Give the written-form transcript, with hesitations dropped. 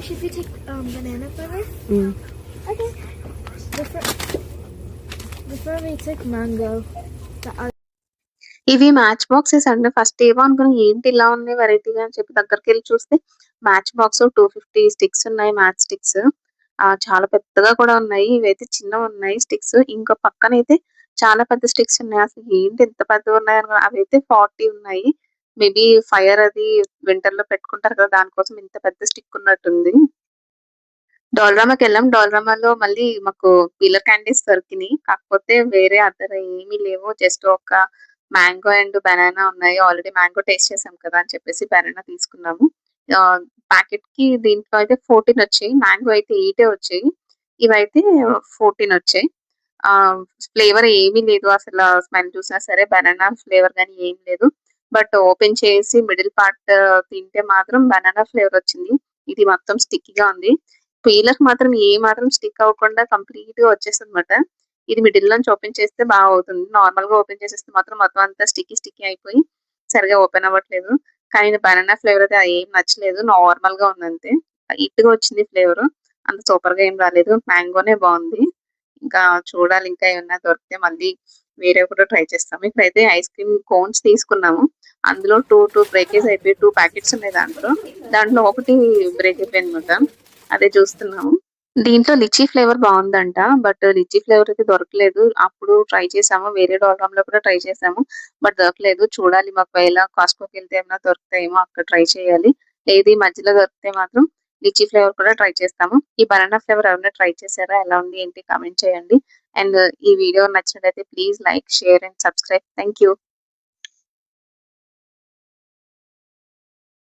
should we take banana flavor? Okay. Before we took mango. ఇవి match boxes అండి. First ఏమో అనుకున్నా ఏంటి ఇలా ఉన్నాయి వెరైటీగా అని చెప్పి దగ్గరికెళ్ళి చూస్తే మ్యాచ్ బాక్స్ 250 స్టిక్స్ ఉన్నాయి, మ్యాచ్ స్టిక్స్. చాలా పెద్దగా కూడా ఉన్నాయి. ఇవైతే చిన్నవున్నాయి స్టిక్స్. ఇంకో పక్కనైతే చాలా పెద్ద స్టిక్స్ ఉన్నాయి. అసలు ఏంటి ఇంత పెద్దవున్నాయి అనుకున్నా. అవైతే 40 ఉన్నాయి. మేబీ ఫైర్ అది వింటర్‌లో పెట్టుకుంటారు కదా! దానికోసం ఇంత పెద్ద స్టిక్ ఉన్నట్టుంది. డోల్‌రామాకెళ్ళాం. డోల్‌రామాలో మళ్ళీ మాకు పీలర్ క్యాండీస్ దొరికినియి. కాకపోతే వేరే అదర్ ఏమీ లేవు. జస్ట్ ఒక మ్యాంగో అండ్ బనానా ఉన్నాయి. ఆల్రెడీ మ్యాంగో టేస్ట్ చేసాం కదా! అని చెప్పేసి బనానా తీసుకున్నాము. ప్యాకెట్‌కి దీంట్లో అయితే 14 వచ్చాయి. మ్యాంగో అయితే 8 వచ్చాయి. ఇవైతే 14 వచ్చాయి. ఫ్లేవర్ ఏమీ లేదు. అసల స్మెల్ చూసినా సరే బనానా ఫ్లేవర్ గాని ఏం లేదు. బట్ ఓపెన్ చేసి మిడిల్ పార్ట్ తింటే మాత్రం బనానా ఫ్లేవర్ వచ్చింది. ఇది మొత్తం స్టిక్కీగా ఉంది. పీలర్‌కి మాత్రం ఏ మాత్రం స్టిక్ అవ్వకుండా కంప్లీట్‌గా వచ్చేసిందన్నమాట. ఇది మిడిల్ నుంచి ఓపెన్ చేస్తే అవుతుంది. నార్మల్‌గా ఓపెన్ చేసేస్తే మాత్రం మొత్తం అంతా స్టిక్కీ అయిపోయి సరిగ్గా ఓపెన్ అవ్వట్లేదు. కానీ ఇది బనానా ఫ్లేవర్ అయితే ఏం నచ్చలేదు. నార్మల్‌గా ఉందంతే. లైట్‌గా వచ్చింది ఫ్లేవరు. అంత సూపర్‌గా ఏం రాలేదు. మ్యాంగోనే బావుంది. ఇంకా చూడాలి ఇంకా ఏమన్నా దొరికితే మళ్ళీ వేరేవి కూడా ట్రై చేస్తాము. ఇప్పుడైతే ఐస్ క్రీమ్ కోన్స్ తీసుకున్నాము. అందులో 2 బ్రేకేజ్ అయిపోయి 2 ప్యాకెట్స్ ఉన్నాయి దాంట్లో. దాంట్లో ఒకటి బ్రేక్ అయిపోయిందన్నమాట. అదే చూస్తున్నాము. దీంట్లో లిచీ ఫ్లేవర్ బావుందంట. బట్ లిచీ ఫ్లేవర్ అయితే దొరకలేదు. అప్పుడు ట్రై చేసాము. వేరే డాల్‌రామ్‌లో కూడా ట్రై చేసాము. బట్ దొరకలేదు. చూడాలి ఒకవేళ కాస్ట్‌కోకెళ్తే ఏమైనా దొరుకుతాయేమో అక్కడ ట్రై చేయాలి. లేదు ఈ మధ్యలో దొరికితే మాత్రం లిచీ ఫ్లేవర్ కూడా ట్రై చేస్తాము. ఈ బనానా ఫ్లేవర్ ఎవరైనా ట్రై చేసారా? ఎలా ఉంది ఏంటి కామెంట్ చేయండి. అండ్ ఈ వీడియో నచ్చినట్లయితే please like, share and subscribe. Thank you.